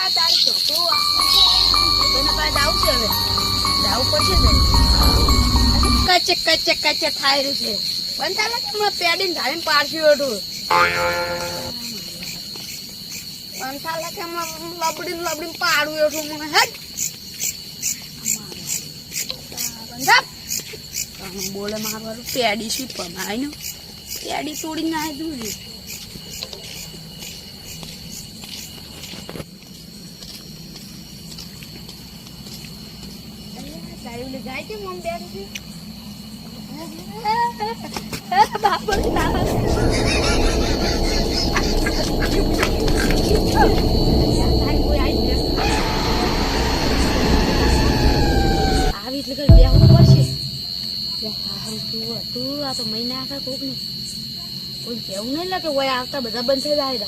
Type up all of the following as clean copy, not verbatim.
તારી છોકરો એને પાસે આવશે હવે જવું પડશે ને કચે કચે કચે થાય રહ્યું છે પણ ચાલે કે હમણાં પેડીને ધારીને પાડશું એટલું પણ ચાલે કે હમણાં લબડીને પાડું એટલું મને હેડ બોલે મારું પેડી શું પમાય ને પેડી તોડી ના દૂરી તારી ગાય છે મમ બેઠી બાપર આવી એટલે કઈ બેહવું પડશે તું આ તો મહિના આખા કોક ને કોઈ કેવું નહીં લાગે ઓય આવતા બધા બંધ થઈ જાય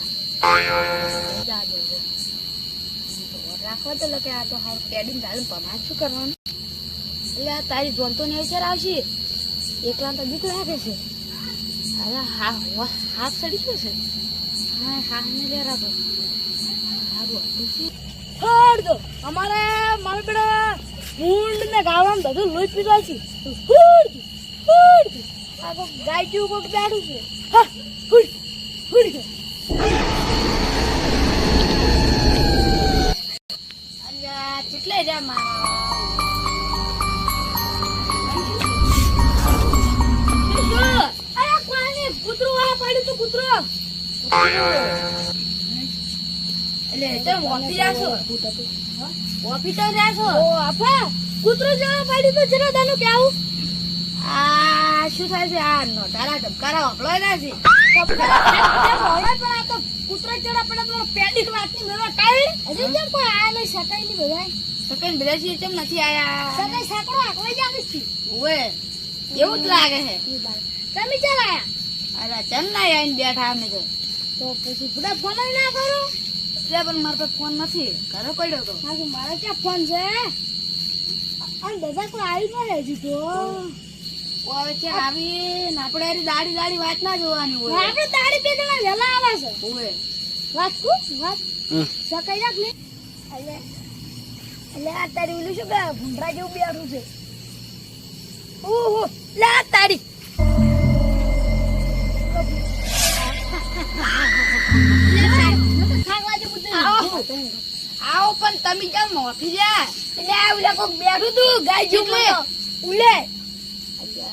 રાખવા તો લગે આ તો હાવ પેડીને ધારીને પમાર શું કરવાનું એટલે આ તારી જોન તો નેચર આવશે એકલા તો બીક લાગે છે અરે હાથ ચડી ગયો છે હા ને લે રાખો સારું હતું છે છોડ દો અમારે મારા પેલા મૂંડ ને ગાવાનું બધું લોહી પીધા છે આ તો ગાય જેવું કોક બેઠું છે હા હુડ ગયો અલ્યા કેટલે જા મારા શું થાય છે આ તારા ધબકારા વકલો ના છે કૂતરો ચડા પડે પેડી વાતની મેળવા કાઢી હજી કેમ કોઈ આયા નહીં સકાઈ ની બધા સકાઈ બધા છે કેમ નથી આયા સકાઈ સાકડો આકવાઈ જાવે છે ઓએ એવું જ લાગે છે તમે ચાલ આયા અરે ચલ ના આઈને બેઠા અમે તો પછી બધા ફોન ના કરો એટલે પણ મારા પાસે ફોન નથી ઘરે પડ્યો તો મારા ક્યાં ફોન છે અને બધા કોઈ આવી ન હજી તો હવે ક્યાં આવી ને આપણે દાડી વાત ના જોવાની હોય આપણે દાડી બે જણા વેલા આવે છે ઓએ વાત સકાઈ રાખ ને એટલે આ તારી ઓલું શું કે ભૂંડરા જેવું બેઠું છે ઓહો લે આ તારી આવો પણ તમે જાવ મોથી જા એટલે ઓલા કોક બેઠું તું ગાય જેવું ઉલે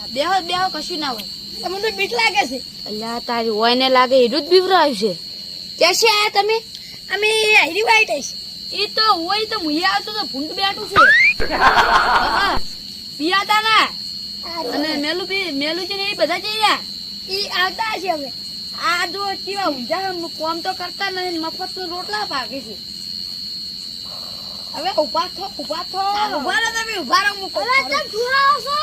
બેહો કશું ના હોય તમને તો બીક લાગે છે અલ્યા તારી હોય ને લાગે એટલું જ બીવરાયું છે ક્યાં છે આ તમે અમે હેરી વાઈટ છે એ તો હોય તો મુએ આવતો તો ભૂંડ બેઠું છે પિયાતા ના અને મેલું છે ને એ બધા જઈ રહ્યા એ આવતા છે હવે આ જો કેવા ઊંઝા કોમ તો કરતા નહીં મફત નો રોટલા ભાગે છે હવે ઉભા થો તમે ઉભા રહો મૂકો અરે કેમ છુરાવો છો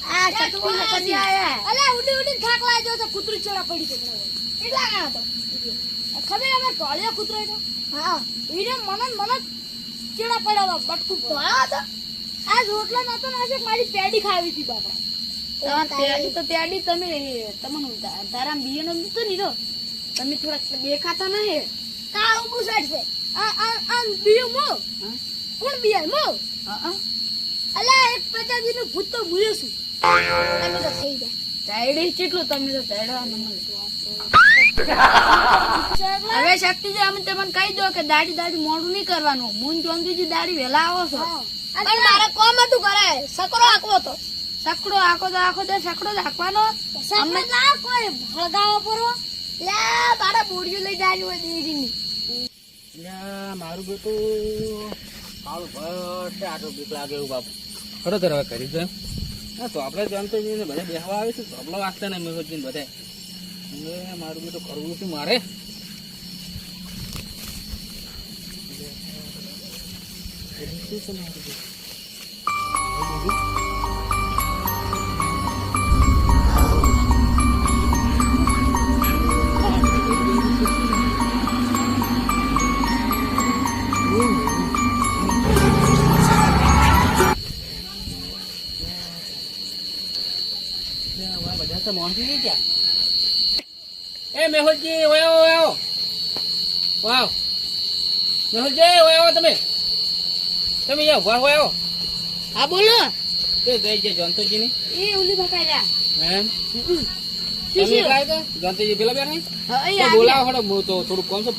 આ ચટણી નથી આયા અલે ઉડી થાક લાગ્યો તો કૂતરું ચડા પડી ગયો કેટલા ગાણા તો ખબર અમે ટોળિયો કૂતરો હતો હા ઈડે મને ચડા પડ્યો બટકું ટોળા હતો આ રોટલા નતો નાશે મારી પેડી ખાવી હતી બાપા પેડી તો પેડી તમે તમને તારા બિયનો નતો નીધો તમે થોડા દેખાતા ના હે કાળું બુસાડ છે આ બિયો મો કોણ બિયા મો અલા એક પ્રજાજી નું ભૂત તો મુયો છું તમે તો થઈ ગયા ચાઈડી કેટલું તમે તો ચાઈડવા નંબર હવે શક્તિ જે અમે તમને કહી દો કે દાડી મોડું નહીં કરવાનું મૂન ચોંદીજી દાડી વેલા આવો છો પણ મારે કોમ હતું કરે સકડો આકવો તો સકડો આખો તો સકડો જ આકવાનો અમે ના કોઈ હળગાવો પરો લે મારા બોડિયું લઈ જાય હોય દેરીની મારું બેટું કાળું ભટ્ટ આટલું બીક લાગે એવું બાપુ ખરેખર હવે કરી દો હા તો આપણે જાણતો જઈને બધા બેહવા આવે છે તો આપણે વાગતા ને મેં બધા મારું બેટું કરવું શું મારે બધા તો મોંઘી ગયા એ મેહુલજી વાવ મેહુલજી ઓય આવો તમે અહીંયા ઉભા હોય આવો હા બોલો તે ગઈ છે જંતુજીની એ ઉલી બકાયા એમ તમે એકલા આવ્યા હતા? જંતુજી પેલા બેઠા હા તો અહીંયા બોલાવો હડો હું તો થોડું કોમ છે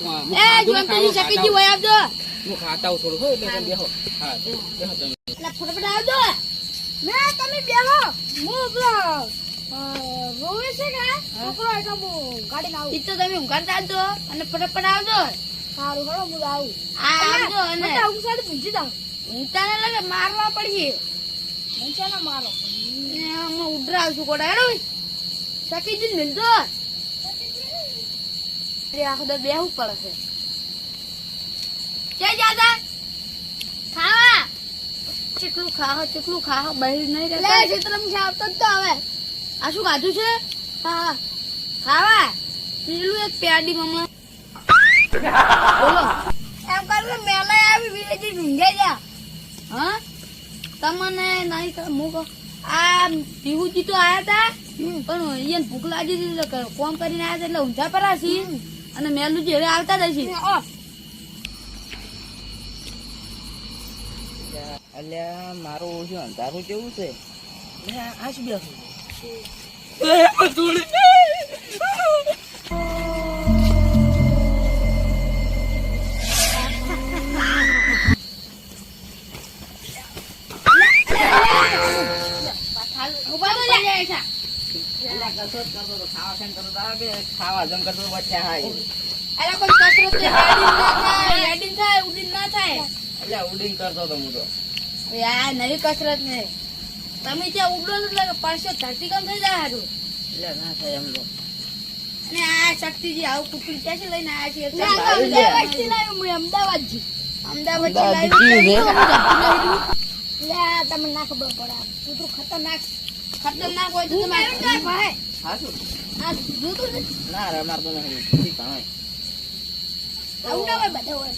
એ જોંતજી સકીજી હોય આવજો હું ખાતા હું થોડું હોય એટલે તમે બેહો હા બેહો તમે એટલે ફટાફટ આવજો મે તમે બેહો હું પેલો રોવે છે કે છોકરો એટલે હું ગાડી આવું ઈ તો તમે ઊંઘાર ચાલજો અને ફટાફટ આવજો સારું હળો હું આવું આ આવજો અને હું સાડી પૂછી દઉં ઊંઘતા ને લાગે મારવા પડશે ઊંચા ના મારો હું ઉડરા આવશું કોડા હેડો સકીજી મિલજો અરે આખો દર બેહવું પડે છે જય દાદા ખાવા કેટલું ખાવા બહાર નહીં રહેતા ચિત્રમ છે આવતો જ તો હવે આ શું ખાધું છે હા ખાવા પેલું એક પ્યાડી મમ્મા બોલો એમ કરે મેલા આવી વિલેજી ઢૂંઢે જા હા તમને નહીં કર હું કહું આ પીહુજી તો આયા તા પણ એને ભૂખ લાગી હતી એટલે કોમ કરીને આયા હતા એટલે ઊંઝા પર આસી અને મેલુજી હવે આવતા જ હશે અલ્યા મારું શું અંધારું કેવું છે આ શું બેઠું ખાવા જમ કરતો વચ્ચે હાય ઉડીન ના થાય અલ્યા ઉડીન કરતો તો હું તો યાર નવી કસરત ને તમે ત્યાં ઉડો એટલે પાછો ધરતીકંપ થઈ જાય હારું અલ્યા ના થાય એમ તો અને આ શક્તિજી આવું કુકડી ક્યાંથી લઈને આવ્યા છે અમદાવાદથી તમને ના ખબર પડે કૂતરું ખતરનાક હોય તો તમે હા શું આ જોતું ને ના રે મારતો નહીં ઠીક હા આવું ના હોય બધા હોય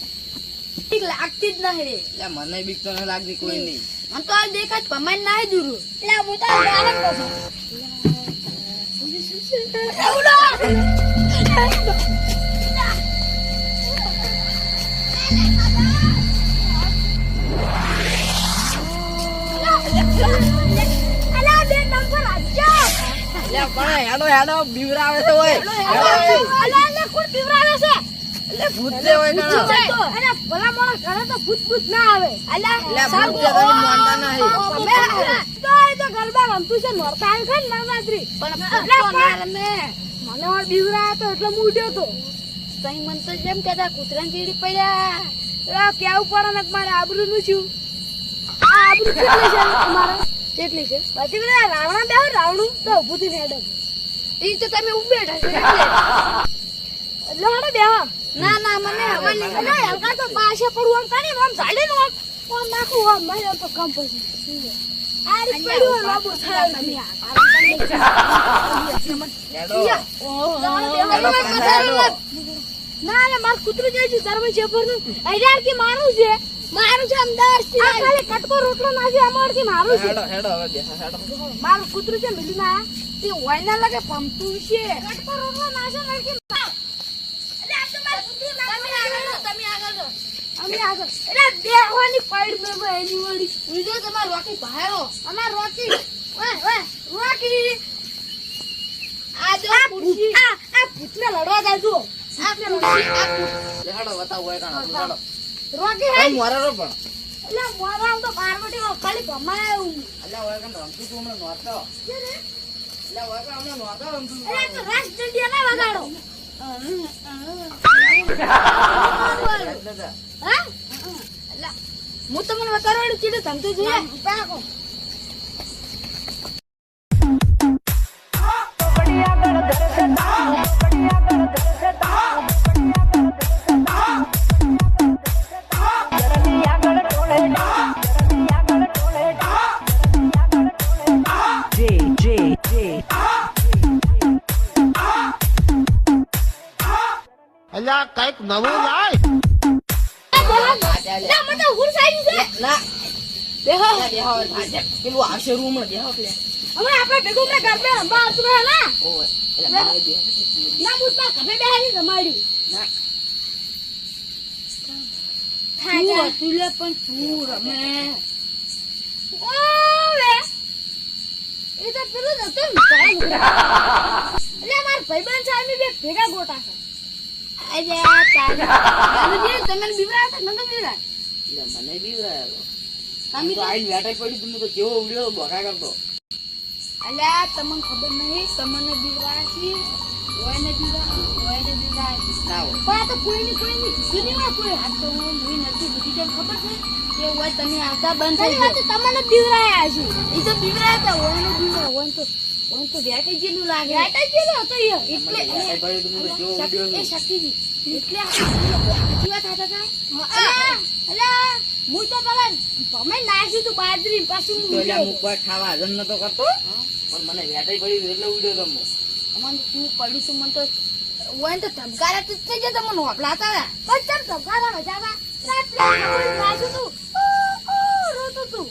ઠીક લાગતી જ નહીં એટલે મને બીક તો નહીં લાગતી કોઈ નહીં મને તો આ દેખાય ભમાઈ ના દૂર એટલે હું તો આનંદ હેડો હેડો બીવરાવે છે હોય એટલે ભૂત છે હોય ઘણા ભલા માણસ ઘરે તો ભૂત ના આવે એટલે ભૂત છે તમે માનતા નહીં તો ગરબા રમતું છે નોરતા આવે છે નવરાત્રી પણ મને વાર બીવરા હતો એટલે હું ઉડ્યો તો તઈ મન તો જેમ કેતા કૂતરા ચીડી પડ્યા કેવું પડે ને મારે આબરૂ નું છું આ આબરૂ કેટલી છે તમારે કેટલી છે બાકી બધા રાવણા બેહો રાવણું તો ઉભું થઈને હેડે ઈ તો તમે ઉભે બેઠા છો એટલે હેડે બેહો ના ના મને મને હલકા તો પાછે પડું આમ કાઢી આમ ઝાડી નું આમ નાખું આમ મારે તો કમ પછી આ રીત પડ્યું લાબો થાય તમે ના ના માર કૂતરું જાય છે ધર્મ છે પર હજાર થી મારું છે અમદાવાદ થી આ ખાલી કટકો રોટલો નાખી અમાર થી મારું છે હેડો હેડો હવે બેહા હેડો મારું કૂતરું છે મિલી ના તે હોય ના લાગે પમતું છે કટકો રોટલો નાખો લડકી એટલે આ તો માર કૂતરું ના તમે આગળ જો અમે આગળ એટલે બેહવાની પાઈડ મે એની વળી બીજો તમાર રોકી ભાયો અમાર રોકી ઓય રોકી આ જો કુર્સી આ ભૂતને લડવા જાજો આ કુર્સી આ કુર્સી હેડો બતાવ હોય કાણો હેડો રોકી હે મોરા રો પણ એટલે મોરા તો પાર્વતી ખાલી ભમાયું અલ્યા હોય કાણ રમતું તું હમણાં નોતો અલ્યા હોય કાણ હમણાં નોતો રમતું અરે તો રાસ જલ્દી ના વગાડો હા અલ્લા હું તમને વતારવાડી ચીડે ધમતો જોઈએ પાકો અલ્યા કઈક નવું લાય ના મને હુર સાઈ છે ના બેહો બેહો પેલું આવશે રૂમ માં બેહો પેલા હવે આપણે ભેગું મે ઘર મે રંબા આવતું રહે ના ઓય એટલે મારે બેહો ના મુસ્તા કભે બેહારી રમાડી ના તું હતું લે પણ તું રમે ઓવે એ તો પેલું જ હતું ને કાળા ગોટા. એટલે મારા ભાઈબંધ સામે બે ભેગા ગોટા છે. આજે તારું તમને બીવરા હતા નતો બીવરા એટલે મને બીવરાયો. તમે તો આઈને વેટાઈ પડી તું તો કેવો ઉડ્યો બકા કરતો. અલ્યા તમને ખબર નહીં તમને બીવરા છે ઓયને બીવરા ના હોય. પણ આ તો કોઈની દુનિયામાં કોઈ હાથ તો હું નથી બધી કેમ ખબર છે કે ઓય તમે આવતા બંધ થઈ ગયો તમને બીવરાયા છે એ તો બીવરાયા હતા ઓયને બીવરા ઓન તો વેટાઈ જેલું લાગે વેટાઈ જેલું હતો એ એટલે વેટાઈ પડી તું તો કેવો ઉડ્યો. એ શક્તિજી એટલે સાચી વાત હતા અલ્યા હું તો પેલા ભમે નાખ્યું તું બાજરી પાછું તો એટલે હું કોઈ ખાવા હાજર નતો કરતો પણ મને વેટાઈ પડી એટલે ઉડ્યો તમે. અમન તું પડ્યું તું મને તો ઓય તો ધમકારા તું થઈ જતો મને હોપલાતા પણ ચાલ ધમકારા મજામાં પાછું તું રોતું તું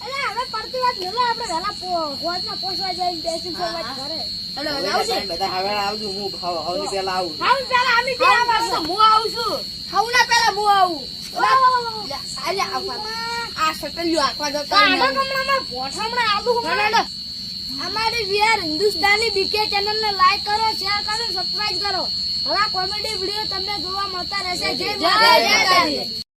અરે હવે પડતી વાત મેલો આપણે વેલા હોજમાં પહોંચવા જઈને બેસી વાત કરે એટલે આવશે બધા હવે આવજો હું હવની પેલા આવું. હાઉ પેલા અમે બે આવશું હું આવું છું હાઉના પેલા હું આવું આજે આ સટલ્યો આખવા જતો આડો કમળામાં પોઠામણા આવું હું અમારી વીઆર હિન્દુસ્તાની બીકે ચેનલ ને લાઈક કરો શેર કરો સબસ્ક્રાઇબ કરો હવે કોમેડી વિડિયો તમને જોવા મળતા રહેશે જય માતાજી.